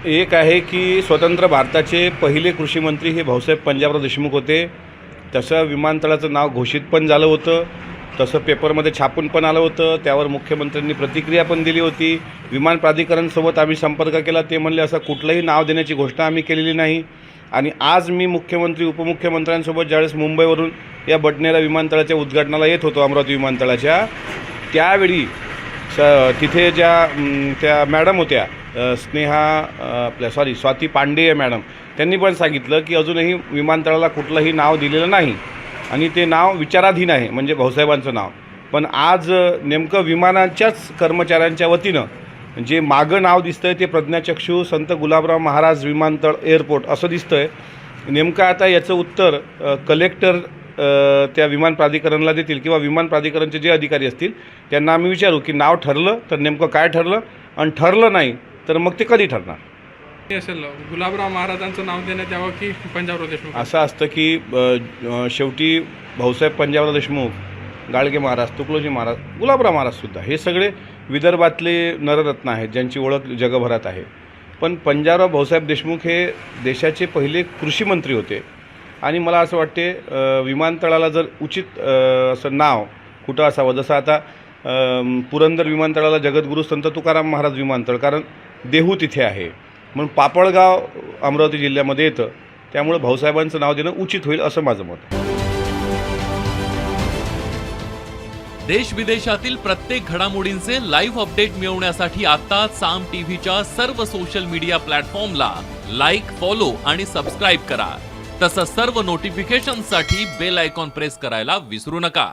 एक आहे की स्वतंत्र भारताचे पहिले कृषी मंत्री हे भाऊसाहेब पंजाबराव देशमुख होते। तसं विमानतळाचं नाव घोषित पण झालं होतं, तसं पेपरमध्ये छापून पण आलं होतं। त्यावर मुख्यमंत्र्यांनी प्रतिक्रिया पण दिली होती। विमान प्राधिकरणसोबत आम्ही संपर्क केला, ते म्हणले असं कुठलंही नाव देण्याची घोषणा आम्ही केलेली नाही। आणि आज मी मुख्यमंत्री उपमुख्यमंत्र्यांसोबत ज्यावेळेस मुंबईवरून या बडनेरा विमानतळाच्या उद्घाटनाला येत होतो, अमरावती विमानतळाच्या, त्यावेळी तिथे त्या मॅडम होत्या, स्वाती पांडे मॅडम, त्यांनी पण सांगितलं की अजूनही विमानतळाला कुठलंही नाव दिलेलं नाही आणि ते नाव विचाराधीन आहे, म्हणजे भाऊसाहेबांचं नाव। पण आज नेमकं विमानाच्याच कर्मचाऱ्यांच्या वतीनं जे मागं नाव दिसतंय ते प्रज्ञाचक्षू संत गुलाबराव महाराज विमानतळ एअरपोर्ट असं दिसतंय। नेमकं आता याचं उत्तर कलेक्टर त्या विमान प्राधिकरणला देतील किंवा विमान प्राधिकरणचे जे अधिकारी असतील त्यांना आम्ही विचारू की नाव ठरलं तर नेमकं काय ठरलं, आणि ठरलं नाही तर मग ते कधी ठरणार। असेल गुलाबराव महाराजांचं नाव देण्यात यावं की पंजाबराव देशमुख? असं असतं की शेवटी भाऊसाहेब पंजाबराव देशमुख, गाडगे महाराज, तुकडोजी महाराज, गुलाबराव महाराजसुद्धा हे सगळे विदर्भातले नररत्न आहेत ज्यांची ओळख जगभरात आहे। पण पंजाबराव भाऊसाहेब देशमुख हे देशाचे पहिले कृषी मंत्री होते आणि मला असं वाटते विमानतळाला जर उचित असं नाव कुठं असावं, जसं आता पुरंदर विमानतळाला जगद्गुरू संत तुकाराम महाराज विमानतळ, कारण देहू तिथे आहे, म्हणून पापळगाव अमरावती जिल्ह्यामध्ये येतं, त्यामुळे भाऊसाहेबांचं नाव देणं उचित होईल असं माझं मत आहे। देश विदेशातील प्रत्येक घडामोडींचे लाईव्ह अपडेट मिळवण्यासाठी आता साम टीव्हीच्या सर्व सोशल मीडिया प्लॅटफॉर्मला लाईक, फॉलो आणि सबस्क्राईब करा। तसंच सर्व नोटिफिकेशनसाठी बेल आयकॉन प्रेस करायला विसरू नका।